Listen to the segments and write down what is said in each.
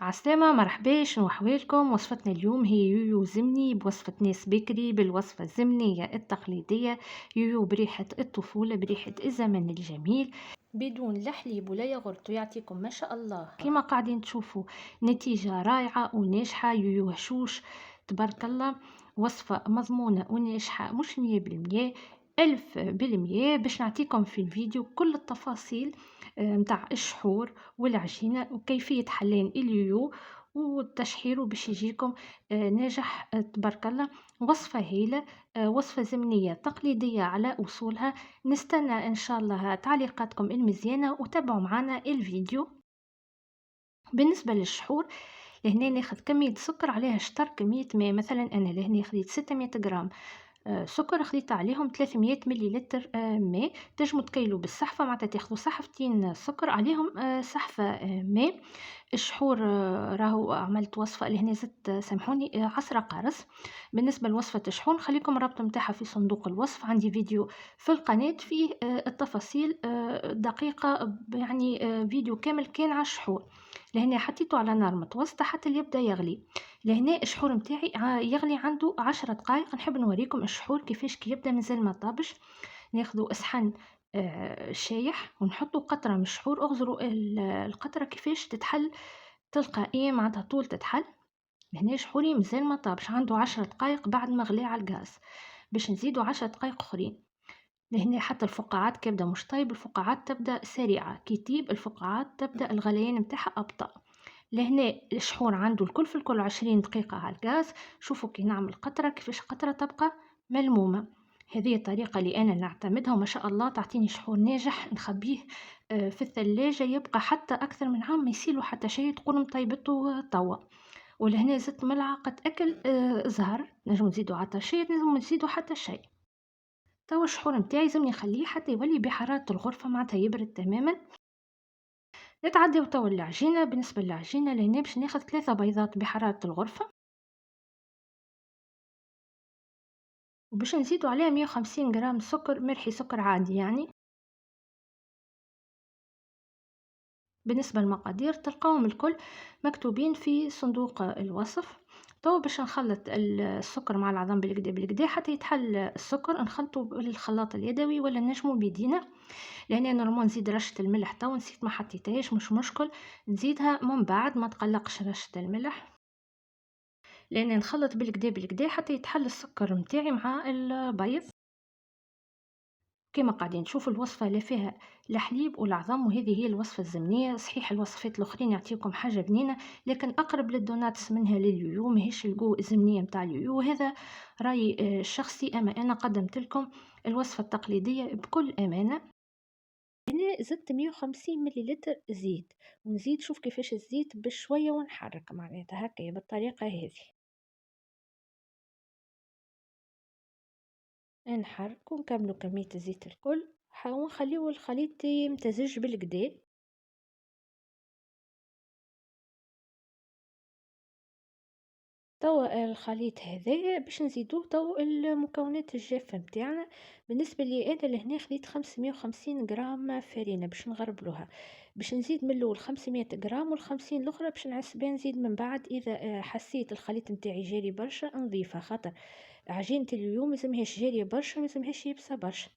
عسلامة مرحباش وحوالكم. وصفتنا اليوم هي يويو زمني بوصفة ناس بكري بالوصفة الزمنية التقليدية. يويو بريحة الطفولة، بريحة الزمن الجميل، بدون لا حليب ولا ياغورت، ويعطيكم ما شاء الله كما قاعدين تشوفوا نتيجة رائعة وناجحة. يويو هشوش تبارك الله، وصفة مضمونة وناجحة مش 100%، 1000%. باش نعطيكم في الفيديو كل التفاصيل متاع الشحور والعجينة وكيفية حلين اليويو والتشحير باش يجيكم ناجح تبارك الله. وصفة هايلة، وصفة زمنية تقليدية على أصولها. نستنى إن شاء الله تعليقاتكم المزيانة وتابعوا معنا الفيديو. بالنسبة للشحور، لهنا ناخذ كمية سكر عليها شطر كمية ماء. مثلا أنا لهنا خذيت 600 غرام سكر، خليط عليهم 300 مليلتر ماء. تنجموا تكيلوا بالصحفة، معناتها تاخذوا صحفتين سكر عليهم صحفة ماء. الشحور راهو عملت وصفة لهنا زدت سامحوني عصرة قارص. بالنسبة لوصفة الشحور خليكم الرابط متاعها في صندوق الوصف، عندي فيديو في القناة فيه التفاصيل دقيقة، يعني فيديو كامل كان على الشحور. لهنا حطيته على نار متوسطة حتى يبدأ يغلي. لهنا الشحور متاعي يغلي عنده 10 دقائق. نحب نوريكم الشحور كيفاش كي يبدا مازال ما طابش. ناخذوا صحن شايح ونحطوا قطرة من الشحور، اغزروا القطرة كيفاش تتحل تلقائيا معناتها طول تتحل. هنا شحوري مازال ما طابش، عنده 10 دقائق بعد ما غلي على الغاز. باش نزيدوا 10 دقائق اخرين. لهنا حتى الفقاعات كي يبدا مش طيب، الفقاعات تبدا سريعة، كي تطيب الفقاعات تبدا الغليان متاعها أبطأ. لهنا الشحور عنده الكل في الكل 20 دقيقة على الغاز. شوفوا كي نعمل قطرة كيفاش قطرة تبقى ملمومة. هذه الطريقة اللي أنا نعتمدها وما شاء الله تعطيني شحور ناجح. نخبيه في الثلاجة يبقى حتى أكثر من عام، ما يسيلو حتى شيء، تقول مطيبته توا. ولهنا زدت ملعقة أكل زهر، نجم نزيدو عطاشير، نجم نزيدو حتى شيء. توا الشحور متاعي لازمني نخليه حتى يولي بحرارة الغرفة، معناتها يبرد تماما. نتعداو توا العجينة. بالنسبة للعجينة لهنا باش ناخذ 3 بيضات بحرارة الغرفة، وباش نزيدو عليها 150 غرام سكر مرحي، سكر عادي يعني. بالنسبة للمقادير تلقاهم الكل مكتوبين في صندوق الوصف. تو باش نخلط السكر مع العظام بالكدا بالكدا حتى يتحل السكر. نخلطه بالخلاط اليدوي ولا نجمو بيدينا. لان انا نورمال نزيد رشة الملح، تو نسيت ما حطيتهاش، مش مشكل، نزيدها من بعد، ما تقلقش رشة الملح. لان نخلط بالكدا بالكدا حتى يتحل السكر متاعي مع البيض. كما قاعدين نشوفوا الوصفة لا فيها لا حليب ولا عظم، وهذه هي الوصفة الزمنية. صحيح الوصفات الأخرين يعطيكم حاجة بنينة، لكن أقرب للدوناتس منها لليويو، ماهيش الجو الزمنية متاع اليويو. هذا رأيي الشخصي، أما أنا قدمت لكم الوصفة التقليدية بكل أمانة. هنا زدت 150 مليلتر زيت، ونزيد شوف كيفاش الزيت بشوية ونحرك معناتها هكا بالطريقة هذه. نحرك ونكملوا كمية الزيت الكل، ونخليو الخليط يمتزج بالكدا. توا الخليط هذايا باش نزيدوه تو المكونات الجافة متاعنا. بالنسبة لي أنا لهنا خديت 550 غرام فرينة باش نغربلوها. باش نزيد من الأول 500 غرام، وال50 الأخرى باش نعسبها نزيد من بعد. إذا حسيت الخليط متاعي جاري برشا نضيفها، خاطر عجينة اليوم ملازمهاش جارية برشا، ملازمهاش يبسة برشا.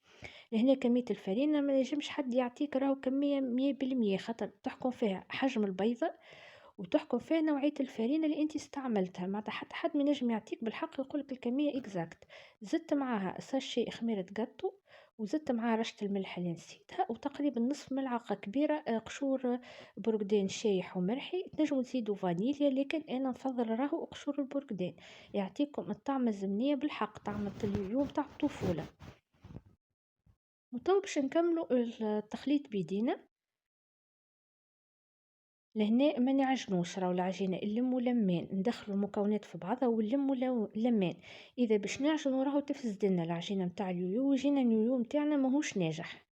لهنا كمية الفرينة ما ينجمش حد يعطيك راهو كمية 100%، خاطر تحكم فيها حجم البيضة وتحكم فيها نوعية الفرينة اللي انت استعملتها. معناتها حتى حد ما ينجم يعطيك بالحق يقولك الكمية اكزاكت. زدت معاها ساشي خميرة جاتو، وزدت معاها رشة الملح اللي نسيتها، وتقريبا نصف ملعقة كبيرة قشور برقدان شايح ومرحي. تنجموا تزيدوا فانيليا، لكن انا نفضل راهو قشور البرقدان، يعطيكم الطعم الزمنية بالحق، طعم اليوم تاع الطفولة. وتو باش نكملوا التخليط بيدينا. لهنا ما نعجنوش، راهو العجينه نلمو لمان، ندخلوا المكونات في بعضها ونلمو لمان. اذا باش نعجنو راهو تفسد لنا العجينه نتاع اليويو، ويجينا اليويو نتاعنا ماهوش ناجح.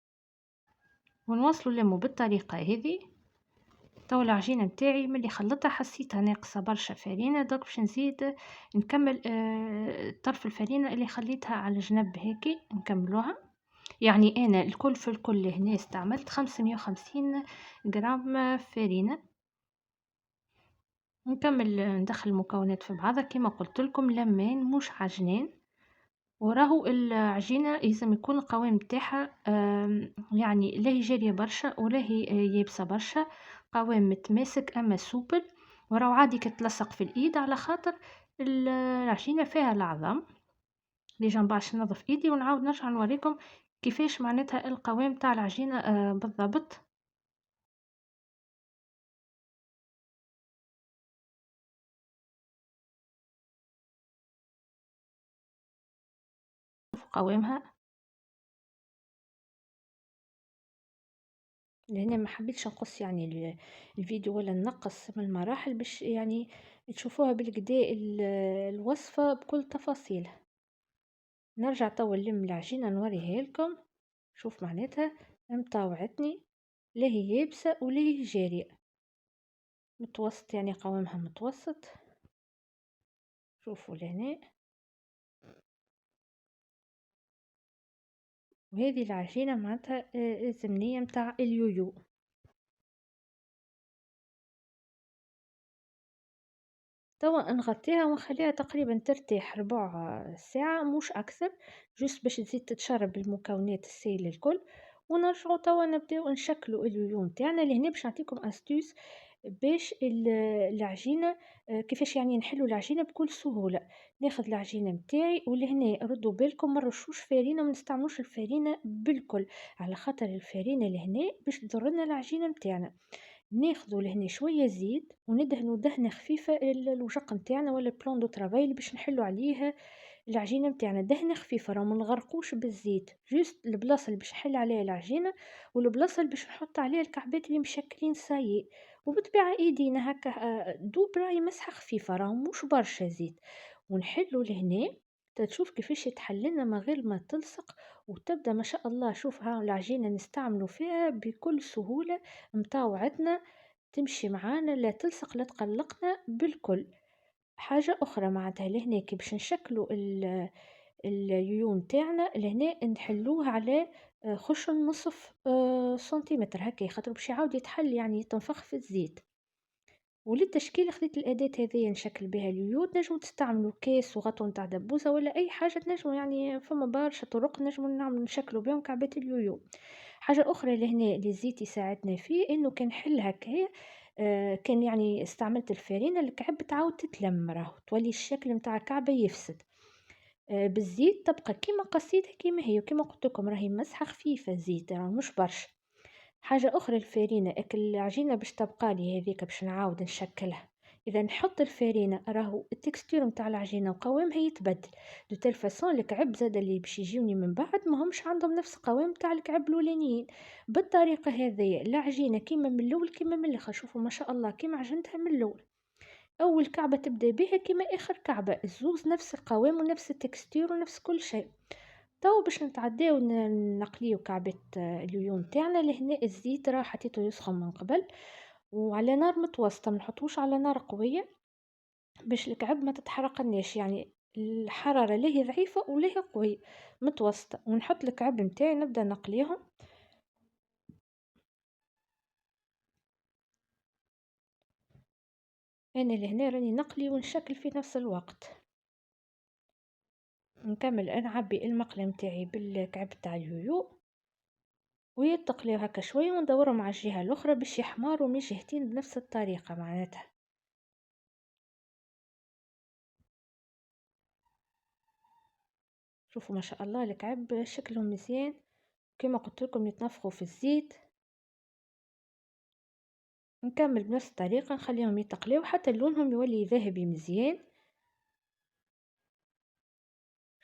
ونواصلوا نلمو بالطريقه هذه. تو العجينه نتاعي ملي خلطتها حسيتها ناقصه برشا فرينه، دوك باش نزيد نكمل طرف الفرينه اللي خليتها على جنب هيك نكملوها. يعني انا الكل في الكل هنا استعملت 550 غرام فرينه. نكمل ندخل المكونات في بعضها كما قلت لكم، لمان مش عجنان. وراهو العجينة لازم يكون القوام متاعها يعني لا هي جارية برشا ولا هي يابسة برشا، قوام متماسك أما سوبل. وراهو عادي كتلصق في الإيد على خاطر العجينة فيها العظام. ليجا باش ننظف إيدي ونعاود نرجع نوريكم كيفاش معناتها القوام تاع العجينة بالضبط. شوفوا قوامها. لأن ما حبيتش نقص يعني الفيديو ولا نقص من المراحل باش يعني تشوفوها بالكدا الوصفة بكل تفاصيلها. نرجع توا نلم العجينة نوريها لكم. شوف معناتها مطاوعتني، لا هي يابسة ولا هي جارية، متوسط يعني قوامها متوسط. شوفوا لهنا. وهذه العجينة معناتها الزمنية متاع اليويو. توا نغطيها ونخليها تقريبا ترتاح ربع ساعة مش أكثر، جوست باش تزيد تتشرب المكونات السائلة الكل. ونرجعوا توا نبداو نشكلوا اليويو نتاعنا. لهنا باش نعطيكم أستوس باش العجينة كيفاش يعني نحلوا العجينة بكل سهولة. ناخذ العجينة متاعي ولهنا ردوا بالكم ما نرشوش فارينة وما نستعملوش الفارينة بالكل، على خاطر الفارينة لهنا باش تضرنا العجينة متاعنا. ناخذوا لهنا شوية زيت وندهنوا دهنة خفيفة الوجق نتاعنا ولا بلون دو ترافاي اللي باش نحلوا عليه العجينة متاعنا، دهنة خفيفة راه ما نغرقوش بالزيت، جوست البلاصة اللي باش نحل عليها العجينة والبلاصة اللي باش نحط عليها الكعبات اللي مشكلين سايي. وبطبيعة ايدينا هكا دوب راهي مسحة خفيفة راه مش برشا زيت. ونحلوا لهنا تشوف كيفاش يتحللنا من غير ما تلصق، وتبدا ما شاء الله. شوف ها العجينة نستعملوا فيها بكل سهولة، مطاوعتنا تمشي معانا لا تلصق لا تقلقنا بالكل. حاجة أخرى معناتها لهنا كي باش نشكلوا اليوم تاعنا لهنا نحلوه على خشن نصف سنتيمتر هكا، خاطر باش يعاود يتحل يعني تنفخ في الزيت. وللتشكيل خديت الأداة هذيا نشكل بها اليويو. تنجموا تستعملوا كاس وغطو نتاع دبوزة ولا أي حاجة، تنجموا يعني فما برشا طرق نجموا نعملوا نشكلوا بهم كعبات اليويو. حاجة أخرى لهنا اللي الزيت يساعدنا فيه إنه كان نحل هكايا كان يعني استعملت الفارينة الكعب تعاود تتلم راهو تولي الشكل متاع الكعبة يفسد. بالزيت تبقى كيما قصيتها كيما هي، وكيما قلت لكم راهي مسحة خفيفة زيت راه مش برشا. حاجة أخرى الفارينة أكل العجينة باش تبقى لي هذيك باش نعاود نشكلها. إذا نحط الفارينة راهو التكستير متاع العجينة وقوامها يتبدل دو تيل فاسون. الكعب زاد اللي باش يجيوني من بعد ما همش عندهم نفس قوام تاع الكعب الأولانيين. بالطريقة هذيا العجينة كيما من الأول كيما من الآخر. شوفوا ما شاء الله كيما عجنتها من الأول. أول كعبة تبدا بها كيما آخر كعبة، الزوز نفس القوام ونفس التكستير ونفس كل شيء. تو باش نتعداو نقليو كعبة اليويو نتاعنا. لهنا الزيت راه حطيته يسخن من قبل وعلى نار متوسطة، منحطوش على نار قوية باش الكعب ما تتحرقناش، يعني الحرارة لا هي ضعيفة ولا هي قوية، متوسطة. ونحط الكعب نتاعي نبدا نقليهم. انا لهنا راني نقلي ونشكل في نفس الوقت. نكمل نعبي المقلة نتاعي بالكعب تاع اليويو ويتقليو هكا شوية وندورهم على الجهة الأخرى باش يحمروا من جهتين بنفس الطريقة معناتها. شوفوا ما شاء الله الكعب شكلهم مزيان كما قلت لكم يتنفخوا في الزيت. نكمل بنفس الطريقة نخليهم يتقليو حتى لونهم يولي ذهبي مزيان.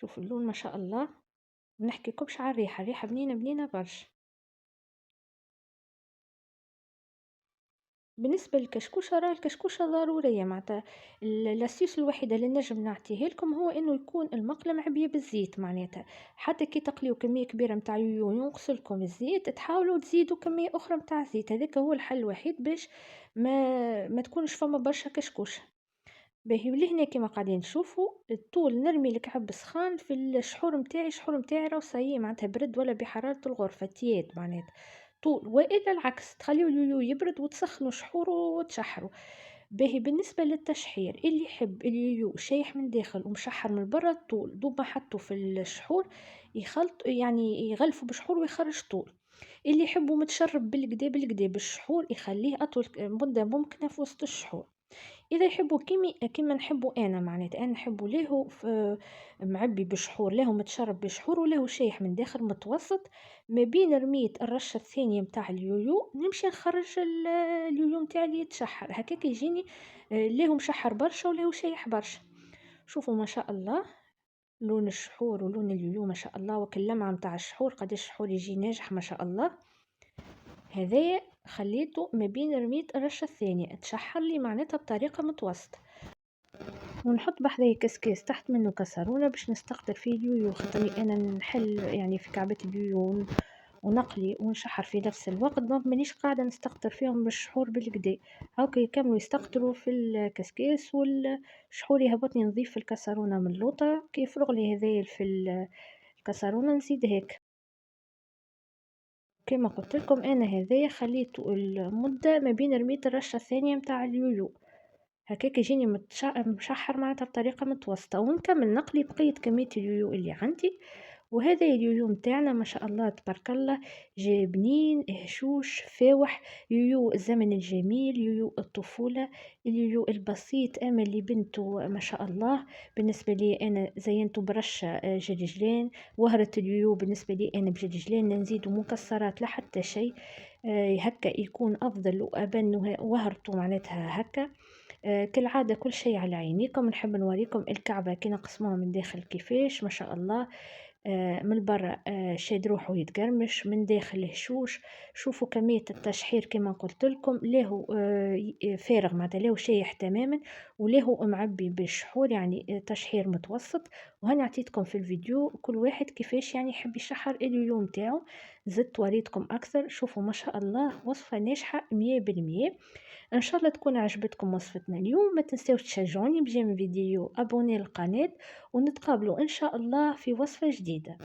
شوفوا اللون ما شاء الله. منحكيكمش على الريحة، الريحة بنينة بنينة برشا. بالنسبة للكشكوشة راه الكشكوشة ضرورية معناتها الأسيس الوحيدة اللي نجم نعطيه لكم هو انه يكون المقلة معبية بالزيت معناتها. حتى كي تقليو كمية كبيرة متاع يويو ينقص لكم الزيت تحاولوا تزيدوا كمية أخرى متاع زيت، هذاك هو الحل الوحيد باش ما تكونش فما برشا كشكوشة. باهي ولهنا كيما قاعدين تشوفوا الطول نرمي الكعب سخان في الشحور متاعي. الشحور متاعي راه صايي معناتها برد ولا بحرارة الغرفة تياد معناتها طول، والا العكس تخليو اليويو يبرد وتسخنوا شحوره وتشحروا. باهي بالنسبة للتشحير اللي يحب اليويو شايح من داخل ومشحر من برا الطول دوب ما حطه في الشحور يخلط يعني يغلفه بشحور ويخرج طول. اللي يحبه متشرب بالكدا بالكدا بالشحور يخليه أطول مدة ممكنة في وسط الشحور. إذا يحبوا كيما نحبو أنا معناتها أنا نحبو ليهو معبي بشحور ليهو متشرب بشحور وليهو شايح من داخل متوسط. ما بين رميت الرشة الثانية متاع اليويو نمشي نخرج اليويو متاعي اللي يتشحر هكاك يجيني ليهو مشحر برشا وليهو شايح برشا. شوفوا ما شاء الله لون الشحور ولون اليويو ما شاء الله وكلمعة متاع الشحور قداش الشحور يجي ناجح ما شاء الله. هذايا خليته ما بين رميت الرشة الثانية تشحر لي معناتها بطريقة متوسطة. ونحط بحذايا كسكاس تحت منه كسرونة باش نستقطر فيه اليويو خاطرني انا نحل يعني في كعبة اليويو ونقلي ونشحر في نفس الوقت دونك مانيش قاعدة نستقطر فيهم بالشحور بالكدا. هاكا يكملوا يستقطروا في الكسكاس والشحور يهبطني نضيف الكسرونة من اللوطة كي يفرغ لي هذايا في الكسرونة نزيد هيك. كما قلت لكم انا هذايا خليته المدة ما بين رميت الرشة الثانية متاع اليويو هكاك يجيني مشحر معناتها بطريقة متوسطة ونكمل نقلي بقية كمية اليويو اللي عندي. وهذا اليويو متاعنا ما شاء الله تبارك الله جاي بنين هشوش فاوح يويو الزمن الجميل يويو الطفولة اليويو البسيط أما اللي بنته ما شاء الله. بالنسبة لي أنا زينته برشة جلجلان وهرة اليويو بالنسبة لي أنا بجلجلان نزيدو مكسرات لحتى شيء هكا يكون أفضل وأبن وهرته معناتها هكا. كالعادة كل شيء على عينيكم نحب نوريكم الكعبة كي نقسموها من داخل كيفاش ما شاء الله. من برا شاد روحه يتقرمش من داخل هشوش. شوفوا كمية التشحير كما قلت لكم له فارغ معناتها له شايح تماما وله معبي بالشحور يعني تشحير متوسط. وهنا عطيتكم في الفيديو كل واحد كيفاش يعني يحب يشحر اليوم تاعو. زدت وريتكم اكثر شوفوا ما شاء الله وصفة ناجحة 100%. ان شاء الله تكون عجبتكم وصفتنا اليوم ما تنساوش تشجعوني بجيم فيديو ابوني للقناة ونتقابلوا ان شاء الله في وصفة جديدة.